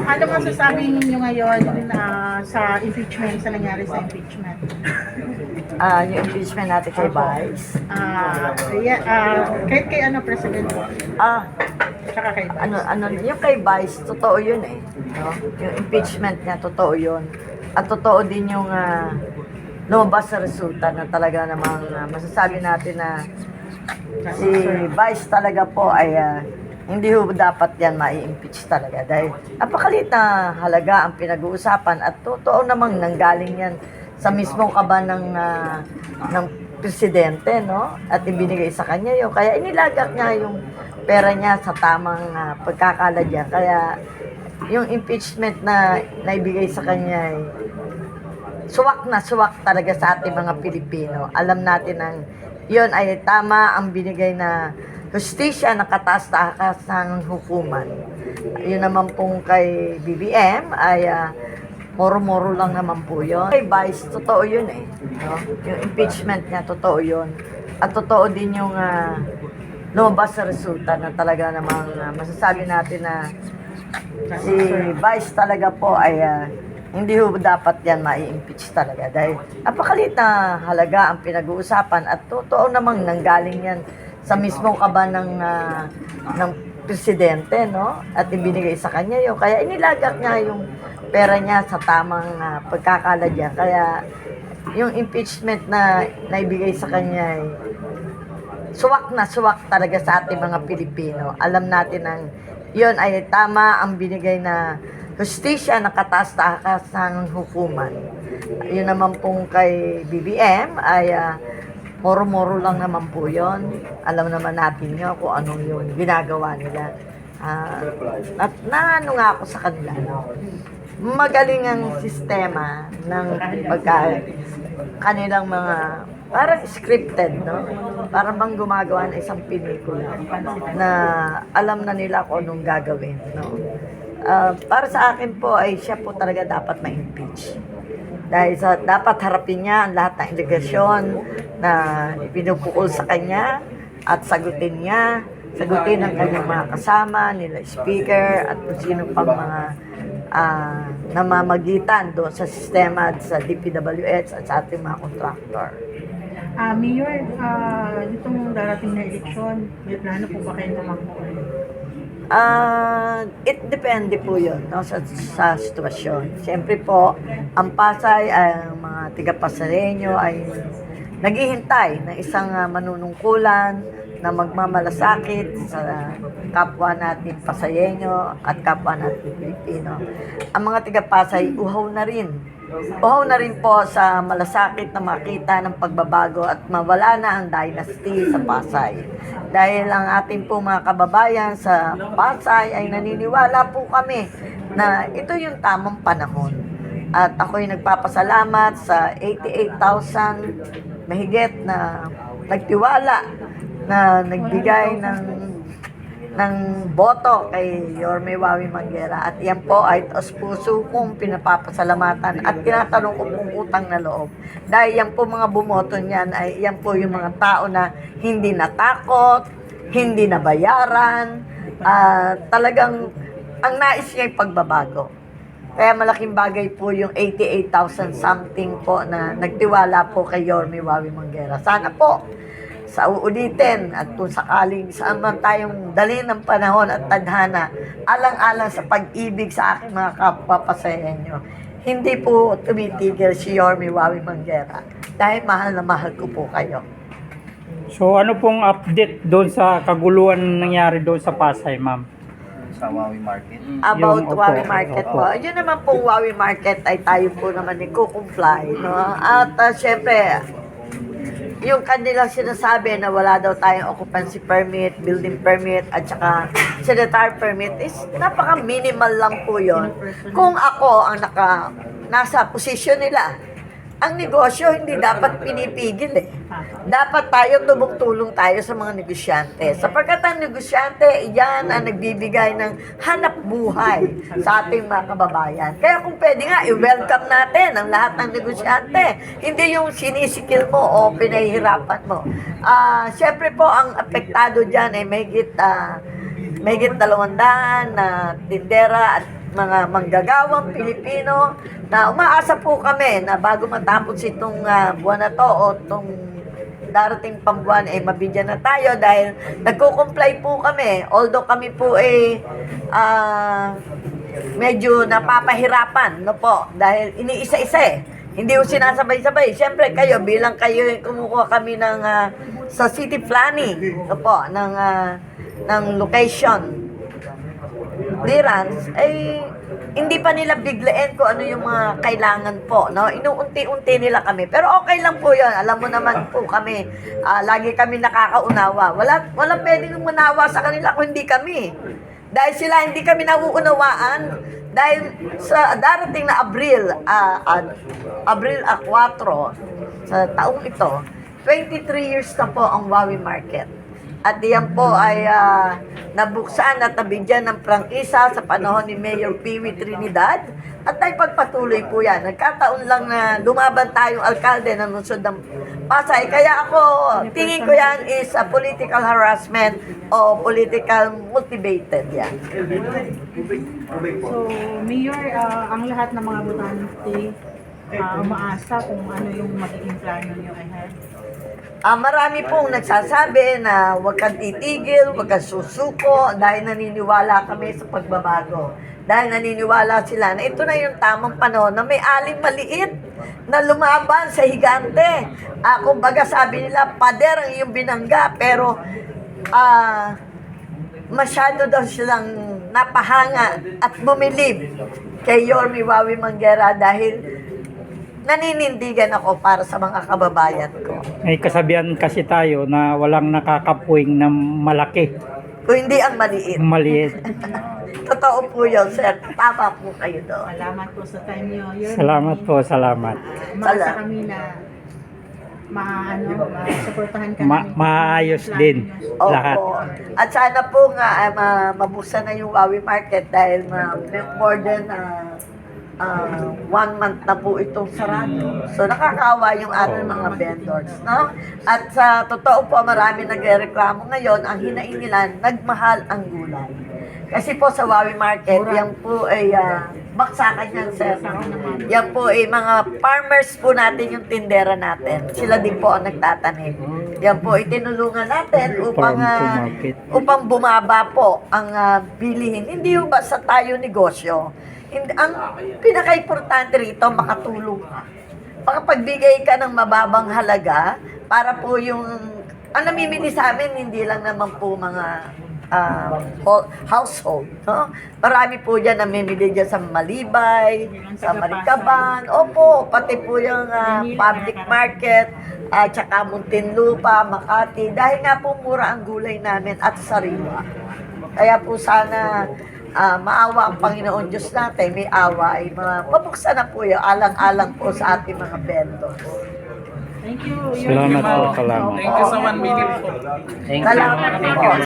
Ano masasabi ninyo ngayon sa impeachment, sa nangyari sa impeachment? Yung impeachment natin kay Vice. Kahit kay President, tsaka kay Vice. Yung kay Vice, totoo yun eh. No? Yung impeachment niya, totoo yun. At totoo din yung lumabas sa resulta na talaga namang masasabi natin na si Vice talaga po ay hindi ho dapat yan mai-impeach talaga dahil napakaliit na halaga ang pinag-uusapan at totoo namang nanggaling yan sa mismong kaban ng presidente, no? At ibinigay sa kanya yun. Kaya inilagak niya yung pera niya sa tamang pagkakaladya. Kaya yung impeachment na naibigay sa kanya ay suwak na suwak talaga sa ating mga Pilipino. Alam natin ang yun ay tama ang binigay na hustisya na kataas-taas ng hukuman. Yun naman pong kay BBM ay moro-moro lang naman po yun. Kay Vice, totoo yun eh. No? Yung impeachment niya, totoo yun. At totoo din yung lumabas sa resulta na talaga namang masasabi natin na si Vice talaga po ay hindi ho dapat yan mai-impeach talaga dahil napakaliit na halaga ang pinag-uusapan at totoo namang nanggaling yan sa mismong kaban ng presidente, no? At ibinigay sa kanya yun. Kaya inilagak niya yung pera niya sa tamang pagkakaladya. Kaya yung impeachment na naibigay sa kanya ay suwak na suwak talaga sa ating mga Pilipino. Alam natin ang yun ay tama ang binigay na hustisya na kataas-taas ng hukuman. Yun naman pong kay BBM ay moro-moro lang naman po yun. Alam naman natin yun kung anong yun ginagawa nila. At naano nga ako sa kanila, no? Magaling ang sistema ng kanilang mga parang scripted, no? Parang bang gumagawa ng isang pelikula na alam na nila kung anong gagawin, no? Para sa akin po ay siya po talaga dapat ma-impeach. Dahil dapat harapin niya ang lahat ng alegasyon na pinupukol sa kanya at sagutin ang kanyang mga kasama, nila speaker at kung sino pang mga namamagitan doon sa sistema at sa DPWH at sa ating mga kontraktor. Mayor, itong darating na eleksyon, may plano po ba kayo tumakbo? It depende po yun, no, sa sitwasyon. Siyempre po, ang Pasay, ang mga tiga-Pasareño ay naghihintay ng isang manunungkulan na magmamalasakit sa kapwa natin Pasayeño at kapwa natin Pilipino. Ang mga tiga-Pasay, uhaw na rin. Uhaw na rin po sa malasakit na makita ng pagbabago at mawala na ang dynasty sa Pasay. Dahil ang ating po mga kababayan sa Pasay ay naniniwala po kami na ito yung tamang panahon. At ako'y nagpapasalamat sa 88,000 mahigit na nagtiwala na nagbigay ng boto kay Yorme Wawi Manguera. At yan po ay taos puso kong pinapapasalamatan at tinatanong ko pong utang na loob. Dahil yan po mga bumoto niyan ay yan po yung mga tao na hindi natakot, hindi nabayaran, talagang ang nais niya ay pagbabago. Kaya malaking bagay po yung 88,000 something po na nagtiwala po kay Yorme Wawi Manguera. Sana po sa uulitin at kung sakaling saan man tayong dali ng panahon at tadhana, alang-alang sa pag-ibig sa aking mga kapwa-Pasayeño, hindi po tumitigil si Yorme Wawi Manguera dahil mahal na mahal ko po kayo. So ano pong update doon sa kaguluhan nangyari doon sa Pasay, ma'am? Sa Wawi Market. About Yung, Wawi opo, Market opo. po. Yun naman pong Wawi Market ay tayo po naman i-comply, no? At syempre, yung kanilang sinasabi na wala daw tayong occupancy permit, building permit, at saka sanitary permit is napaka-minimal lang po yun. Kung ako ang nasa posisyon nila, ang negosyo hindi dapat pinipigil eh. Dapat tayo tumutulong tayo sa mga negosyante. Sapagkat ang negosyante, yan ang nagbibigay ng hanap buhay sa ating mga kababayan. Kaya kung pwede nga, i-welcome natin ang lahat ng negosyante. Hindi yung sinisikil mo o pinahihirapan mo. Siyempre po, ang apektado dyan ay may higit 200 na tindera at mga manggagawang Pilipino na umaasa po kami na bago matapos itong buwan na to o itong darating pambuwan ay mabigyan na tayo dahil nagko-comply po kami. Although kami po medyo napapahirapan, no po, dahil iniisa-isa Hindi po sinasabay-sabay. Siyempre kayo, bilang kayo kumukuha kami ng sa city planning, no po, ng location clearance, ay hindi pa nila biglain kung ano yung mga kailangan po, no? Inuunti-unti nila kami. Pero okay lang po yun. Alam mo naman po kami, lagi kami nakakaunawa. Wala pwedeng manawa sa kanila kung hindi kami. Dahil sila hindi kami nauunawaan. Dahil sa darating na Abril 4, sa taong ito, 23 years na po ang Wawi Market. At diyan po ay nabuksan at nabigyan ng prangkisa sa panahon ni Mayor Piwi Trinidad at ay pagpatuloy po yan. Nagkataon lang na lumaban tayong alkalde ng lungsod ng Pasay. Kaya ako, tingin ko yan is a political harassment o political motivated yan. So, Mayor, ang lahat ng mga botante umaasa kung ano yung magiging plano niyo ahead. Marami pong nagsasabi na huwag kang titigil, huwag kang susuko dahil naniniwala kami sa pagbabago. Dahil naniniwala sila na ito na yung tamang panahon na may aling maliit na lumaban sa higante. Kumbaga sabi nila, pader ang iyong binangga, pero masyado daw silang napahanga at bumilib kay Yorme Wawi Manguera dahil naninindigan ako para sa mga kababayan ko. May kasabihan kasi tayo na walang nakakapuwing na malaki, Kung hindi ang maliit. maliit. Totoo po yun, sir. Tama po kayo doon. Salamat po sa time niyo. Yorme. Salamat po, salamat. Umaasa kami na masuportahan ka namin. Maayos din lahat. Opo. At sana po nga mabuksan na yung Wawi Market dahil more than 1 month na po itong sarado. So nakakawa yung ating mga vendors, no? At sa totoo po, marami nagrereklamo ngayon, ang hinaing nila, nagmahal ang gulay. Kasi po sa Wawi Market, yan po ay baksakan yan, sir. Yan po ay mga farmers po natin yung tindera natin. Sila din po ang nagtatanim. Yan po ay tinulungan natin upang upang bumaba po ang bilihin. Hindi yung basta tayo negosyo. Ang pinaka-importante rito, makatulong ka. Makapagbigay ka ng mababang halaga para po yung, ang namimili sa amin, hindi lang naman po mga household. No? Marami po dyan namimili dyan sa Malibay, sa Marikaban, opo, pati po yung public market, tsaka Muntinlupa, Makati, dahil nga po mura ang gulay namin at sariwa. Kaya po sana maawa ang Panginoon Diyos natin, may awa ay mabuksan na po yung alang-alang po sa ating mga vendors. Thank you. Salamat po, salamat. Thank you sa 1 million po. Thank you. Salamat po.